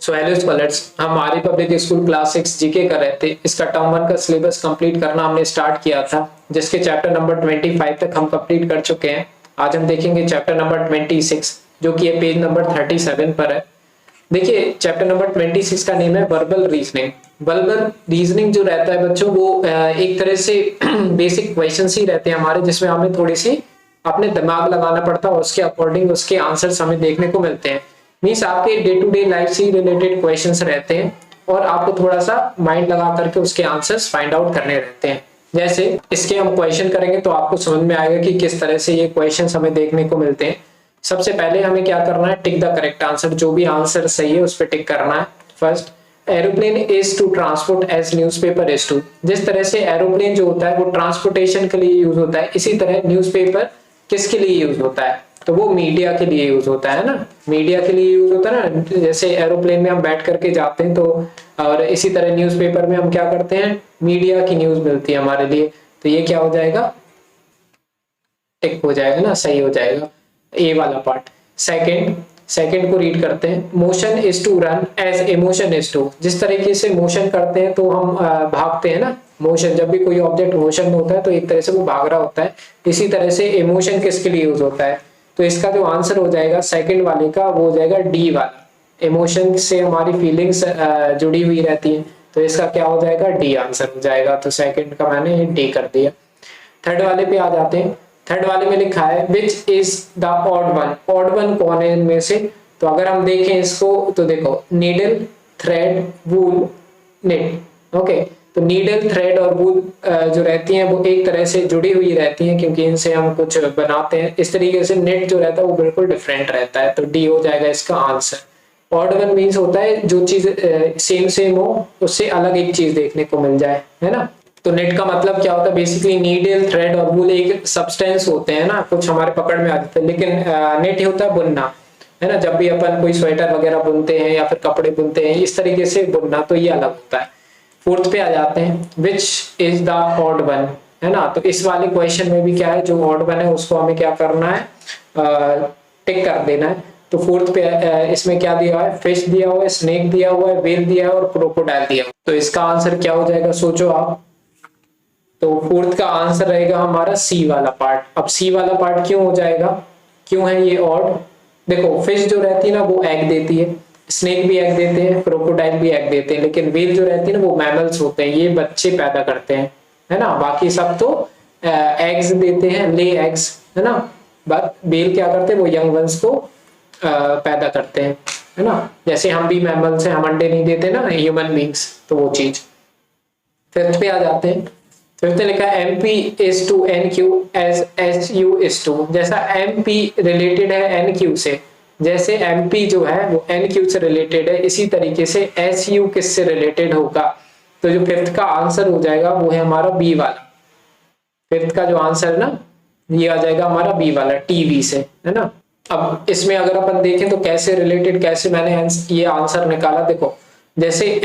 So hello scholars, हम हमारी public school class 6 GK कर रहे थे। इसका टर्म 1 का सिलेबस कंप्लीट करना हमने स्टार्ट किया था, जिसके चैप्टर नंबर 25 तक हम कंप्लीट कर चुके हैं। आज हम देखेंगे चैप्टर नंबर 26, जो कि पेज नंबर 37 पर है। देखिए, चैप्टर नंबर 26 का नेम है वर्बल रीजनिंग। वर्बल रीजनिंग जो रहता है बच्चों, वो एक तरह से बेसिक क्वेश्चंस ही रहते हैं हमारे, जिसमें हमें थोड़ी सी अपने दिमाग लगाना पड़ता है और उसके अकॉर्डिंग उसके आंसर्स हमें देखने को मिलते हैं। मीन्स आपके डे टू डे लाइफ से रिलेटेड क्वेश्चंस रहते हैं और आपको थोड़ा सा माइंड लगा करके उसके आंसर्स फाइंड आउट करने रहते हैं। जैसे इसके हम क्वेश्चन करेंगे तो आपको समझ में आएगा कि किस तरह से ये क्वेश्चंस हमें देखने को मिलते हैं। सबसे पहले हमें क्या करना है, टिक द करेक्ट आंसर। जो भी आंसर सही है उस पर टिक करना है। First, aeroplane is to transport as newspaper is to. जिस तरह से एरोप्लेन जो होता है वो ट्रांसपोर्टेशन के लिए यूज होता है, इसी तरह न्यूज़पेपर किसके लिए यूज होता है, तो वो मीडिया के लिए यूज होता है ना। मीडिया के लिए यूज होता है ना। जैसे एरोप्लेन में हम बैठ करके जाते हैं तो, और इसी तरह न्यूज़पेपर में हम क्या करते हैं, मीडिया की न्यूज मिलती है हमारे लिए। तो ये क्या हो जाएगा, टिक हो जाएगा ना, सही हो जाएगा ए वाला पार्ट। सेकंड को रीड करते हैं। Motion is to run as emotion is to. जिस तरीके से मोशन करते हैं तो हम भागते हैं ना। मोशन, जब भी कोई ऑब्जेक्ट मोशन में होता है तो एक तरह से वो भाग रहा होता है। इसी तरह से इमोशन किसके लिए यूज होता है, तो इसका जो आंसर हो जाएगा सेकंड वाले का, वो हो जाएगा डी वाला। इमोशन से हमारी फीलिंग्स जुड़ी हुई रहती है, तो इसका क्या हो जाएगा, डी आंसर हो जाएगा। तो सेकंड का मैंने डी कर दिया। थर्ड वाले पे आ जाते हैं। थर्ड वाले में लिखा है which is the odd one. Odd one कौन है इनमें से, तो अगर हम देखें इसको तो देखो, नीडल, थ्रेड, वूल, नेट। ओके, तो नीडल, थ्रेड और वूल जो रहती हैं वो एक तरह से जुड़ी हुई रहती हैं, क्योंकि इनसे हम कुछ बनाते हैं। इस तरीके से नेट जो रहता है वो बिल्कुल डिफरेंट रहता है, तो डी हो जाएगा इसका आंसर। ऑड वन मीन्स होता है जो चीज सेम हो, उससे अलग एक चीज देखने को मिल जाए, है ना। तो नेट का मतलब क्या होता है, बेसिकली नीडल, थ्रेड और वूल एक सब्सटेंस होते हैं ना, कुछ हमारे पकड़ में आ जाते हैं। लेकिन नेट होता है बुनना, है ना। जब भी अपन कोई स्वेटर वगैरह बुनते हैं या फिर कपड़े बुनते हैं, इस तरीके से बुनना, तो ये अलग होता है। फोर्थ पे आ जाते हैं, which is the odd one, है ना। तो इस वाले क्वेश्चन में भी क्या है, जो ऑड वन है उसको हमें क्या करना है, टिक कर देना है। तो फोर्थ पे इसमें क्या दिया हुआ है, फिश दिया हुआ है, स्नेक दिया हुआ है, व्हेल दिया है और क्रोकोडाइल दिया हुआ है। तो इसका आंसर क्या हो जाएगा, सोचो आप। तो फोर्थ का आंसर रहेगा हमारा सी वाला पार्ट। अब सी वाला पार्ट क्यों हो जाएगा, क्यों है ये ऑड, देखो फिश जो रहती है ना वो एग देती है, स्नेक भी एग देते हैं, क्रोकोडाइल भी एग देते हैं, लेकिन व्हेल जो रहती है ना वो मैमल्स होते हैं, ये बच्चे पैदा करते हैं, है ना। बाकी सब तो एग्स देते हैं, ले एग्स, है ना। बट व्हेल क्या करते हैं, वो यंग वंस को पैदा करते हैं, है ना। जैसे हम भी मैमल्स हैं, हम अंडे नहीं देते ना, ह्यूमन बींग्स, तो वो चीज। फिफ्थ पे आ जाते हैं। फिफ्थ लिखा है MP is to NQ as SU is to। जैसा MP रिलेटेड है NQ से, जैसे MP जो है वो NQ से रिलेटेड है, इसी तरीके से SU किससे रिलेटेड होगा, तो जो फिफ्थ का आंसर हो जाएगा वो है हमारा बी वाला। फिफ्थ का जो आंसर है ना, ये आ जाएगा हमारा बी वाला, TV से, है ना। अब इसमें अगर अपन देखें तो कैसे रिलेटेड, कैसे मैंने ये आंसर निकाला, देखो जैसे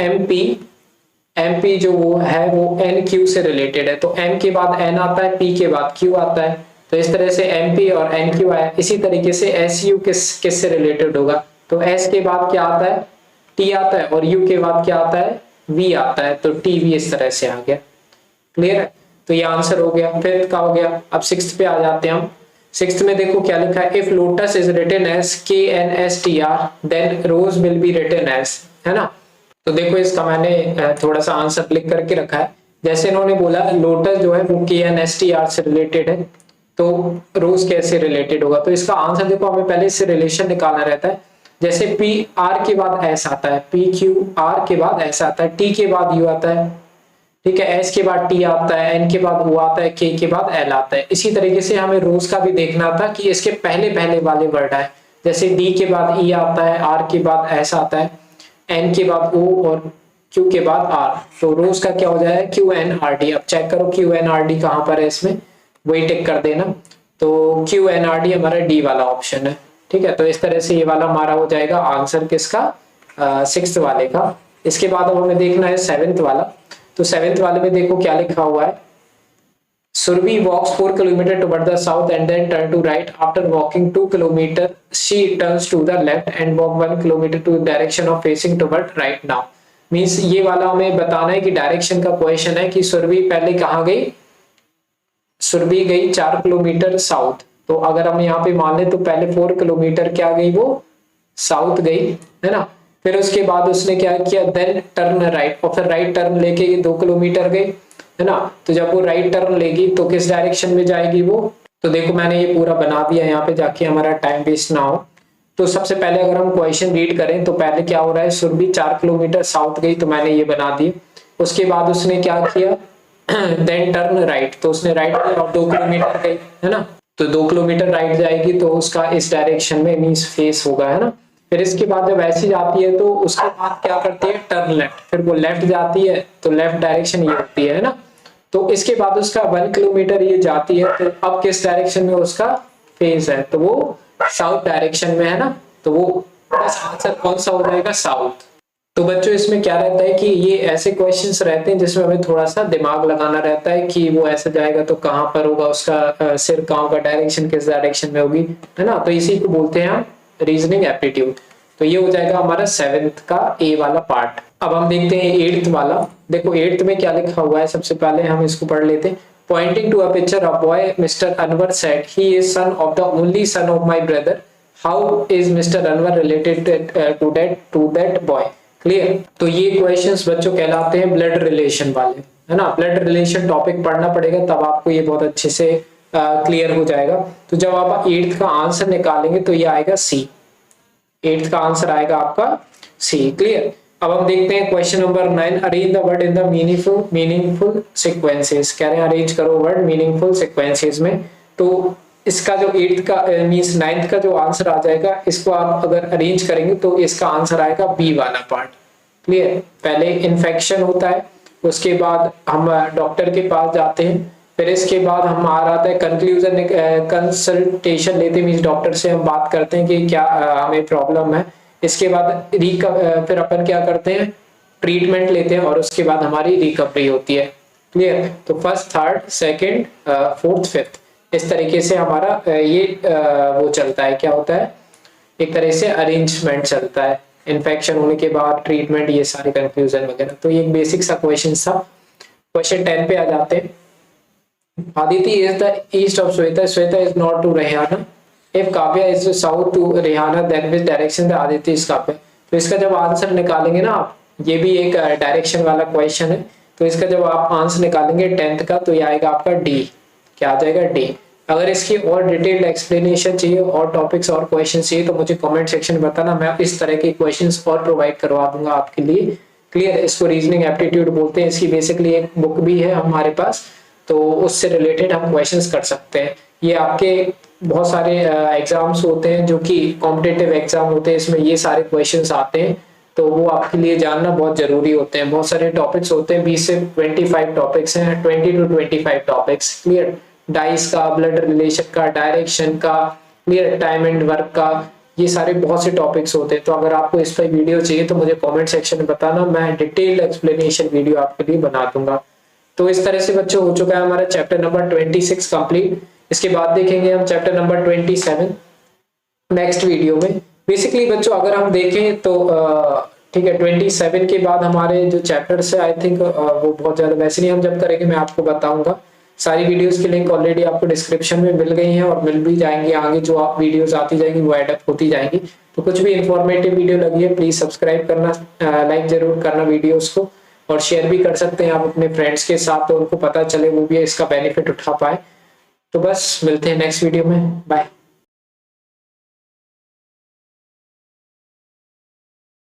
MP जो वो है वो NQ से रिलेटेड है, तो M के बाद N आता है, P के बाद Q आता है, तो इस तरह से MP और NQ आया। इसी तरीके से SU किस से रिलेटेड होगा, तो S के बाद क्या आता है, T आता है, और U के बाद क्या आता है, V आता है, तो TV इस तरह से आ गया। क्लियर है, तो ये आंसर हो गया, फिफ्थ का हो गया। अब सिक्स्थ पे आ जाते हैं हम। सिक्स्थ में देखो क्या लिखा है, if lotus is written as KNSTR then rose will be written as, है ना। तो देखो इसका मैंने थोड़ा सा आंसर क्लिक करके रखा है। जैसे इन्होंने बोला लोटस जो है वो KNSTR से रिलेटेड है, तो रोज कैसे रिलेटेड होगा, तो इसका आंसर देखो हमें पहले इससे रिलेशन निकालना रहता है। जैसे PR के बाद S आता है, PQR के बाद S आता है, T के बाद U आता है, ठीक है, S के बाद T आता है, N के बाद O आता है, K के बाद L आता है। इसी तरीके से हमें रोज का भी देखना था कि इसके पहले पहले वाले वर्ड है। जैसे D के बाद E आता है, R के बाद S आता है, N के बाद O और Q के बाद R, तो रोज का क्या हो जाएगा, QNRD। अब चेक करो QNRD कहाँ पर है, इसमें वही टिक कर देना। तो QNRD हमारा डी वाला ऑप्शन है, ठीक है। तो इस तरह से ये वाला हमारा हो जाएगा आंसर किसका, सिक्स्थ वाले का। इसके बाद अब हमें देखना है सेवेंथ वाला। तो सेवेंथ वाले में देखो क्या लिखा हुआ है, Survi walks 4 kilometers toward the south and then turn to right. After walking 2 kilometers, she turns to the left and walk 1 kilometer to the direction of facing toward right now. Means ये वाला हमें बताना है कि direction का question है कि सुरभि पहले कहाँ गई, सुरभि गई 4 किलोमीटर साउथ। तो अगर हम यहाँ पे मान ले तो पहले 4 किलोमीटर क्या गई, वो साउथ गई है ना। फिर उसके बाद उसने क्या किया, देन टर्न राइट, और फिर राइट टर्न लेके 2 किलोमीटर गई है ना। तो जब वो राइट टर्न लेगी तो किस डायरेक्शन में जाएगी वो, तो देखो मैंने ये पूरा बना दिया यहाँ पे जाके हमारा टाइम वेस्ट ना हो। तो सबसे पहले अगर हम क्वेश्चन रीड करें तो पहले क्या हो रहा है, सुरभि 4 किलोमीटर साउथ गई, तो मैंने ये बना दिया। उसके बाद उसने क्या किया, देन टर्न राइट, तो उसने राइट किया और 2 किलोमीटर गई है ना। तो 2 किलोमीटर राइट जाएगी तो उसका इस डायरेक्शन में मीन्स फेस होगा है ना। फिर इसके बाद जब ऐसी जाती है तो उसके बाद क्या करती है, टर्न लेफ्ट, फिर वो लेफ्ट जाती है तो लेफ्ट डायरेक्शन ये होती है ना। तो इसके बाद उसका 1 किलोमीटर ये जाती है, तो अब किस डायरेक्शन में उसका फेस है, तो वो साउथ डायरेक्शन में है ना। तो वो आंसर कौन सा हो जाएगा, साउथ। तो बच्चों इसमें क्या रहता है कि ये ऐसे क्वेश्चंस रहते हैं जिसमें हमें थोड़ा सा दिमाग लगाना रहता है कि वो ऐसे जाएगा तो कहाँ पर होगा, उसका सिर कहाँ का डायरेक्शन किस डायरेक्शन में होगी है ना। तो इसी को बोलते हैं हम रीजनिंग एप्टीट्यूड। तो ये हो जाएगा हमारा 7th का ए वाला पार्ट। अब हम देखते हैं 8th वाला। देखो 8th में क्या लिखा हुआ है, सबसे पहले हम इसको पढ़ लेते हैं। Pointing to a picture of boy, Mr. Anwar said, "He is son of the only son of my brother. How is Mr. Anwar related to that boy?" Clear. तो ये क्वेश्चंस बच्चों कहलाते हैं ब्लड रिलेशन वाले है ना। Blood relation topic पढ़ना पड़ेगा तब आपको ये बहुत अच्छे से क्लियर हो जाएगा। तो जब आप 8th का आंसर निकालेंगे तो ये आएगा सी, 8th का आंसर आएगा आपका सी। क्लियर। अब हम देखते हैं question number 9। Arrange the word in the meaningful sequences. कह रहे हैं अरेंज करो वर्ड मीनिंगफुल सीक्वेंसेस में। तो इसका जो 8th का मींस 9th का जो आंसर आ जाएगा, इसको आप अगर अरेंज करेंगे तो इसका आंसर आएगा बी वाला पार्ट। क्लियर। पहले इन्फेक्शन होता है, उसके बाद हम डॉक्टर के पास जाते हैं, फिर इसके बाद हम आ रहा है कंक्लूजन, कंसल्टेशन लेते मींस डॉक्टर से हम बात करते हैं कि क्या हमें प्रॉब्लम है। इसके बाद फिर अपन क्या करते हैं, ट्रीटमेंट लेते हैं और उसके बाद हमारी रिकवरी होती है। क्लियर। तो first, third, second, fourth, fifth, इस तरीके से हमारा ये वो चलता है, क्या होता है, एक तरह से अरेंजमेंट चलता है। इन्फेक्शन होने के बाद ट्रीटमेंट, ये सारे कंफ्यूजन वगैरह। तो ये एक बेसिक सा क्वेश्चन था। क्वेश्चन 10 पे आ जाते हैं। Aditi is the east of Shweta, Shweta is not to Rehana. If Kavya is south to Rehana, then which direction the Aditi is Kavya? तो इसका जब आंसर निकालेंगे ना आप, ये भी एक डायरेक्शन वाला क्वेश्चन है। तो इसका जब आप आंसर निकालेंगे 10th का तो ये आएगा आपका डी। क्या आ जाएगा, डी। अगर इसकी और डिटेल्ड एक्सप्लेनेशन चाहिए और टॉपिक्स और क्वेश्चन चाहिए तो मुझे कमेंट सेक्शन में बताना, मैं इस तरह के क्वेश्चंस और प्रोवाइड करवा दूंगा आपके लिए। क्लियर। इसको रीजनिंग एप्टीट्यूड बोलते हैं। इसकी बेसिकली एक बुक भी है हमारे पास, तो उससे रिलेटेड हम क्वेश्चंस कर सकते हैं। ये आपके बहुत सारे एग्जाम्स होते हैं जो कि कॉम्पिटिटिव एग्जाम होते हैं, इसमें ये सारे क्वेश्चंस आते हैं, तो वो आपके लिए जानना बहुत जरूरी होते हैं। बहुत सारे टॉपिक्स होते हैं, 20 से 25 टॉपिक्स हैं, 20 to 25 टॉपिक्स। क्लियर। डाइस का, ब्लड रिलेशन का, डायरेक्शन का, क्लियर, टाइम एंड वर्क का, ये सारे बहुत से टॉपिक्स होते हैं। तो अगर आपको इस पर वीडियो चाहिए तो मुझे कॉमेंट सेक्शन में बताना, मैं डिटेल एक्सप्लेनेशन वीडियो आपके लिए बना दूंगा। तो इस तरह से बच्चों हो चुका है हमारा चैप्टर नंबर 26 कंप्लीट। इसके बाद देखेंगे हम चैप्टर नंबर 27 नेक्स्ट वीडियो में। बेसिकली बच्चों अगर हम देखें तो ठीक है, 27 के बाद हमारे जो चैप्टर्स है आई थिंक वो बहुत ज्यादा, वैसे नहीं, हम जब करेंगे मैं आपको बताऊंगा। सारी वीडियोस की लिंक ऑलरेडी आपको डिस्क्रिप्शन में मिल गई हैं और मिल भी जाएंगी आगे, जो आप वीडियोस आती जाएंगी वो एड अप होती जाएंगी। तो कुछ भी इंफॉर्मेटिव वीडियो लगी है प्लीज सब्सक्राइब करना, लाइक जरूर करना वीडियोस को, और शेयर भी कर सकते हैं आप अपने फ्रेंड्स के साथ, तो उनको पता चले, वो भी इसका बेनिफिट उठा पाए। तो बस मिलते हैं नेक्स्ट वीडियो में, बाय।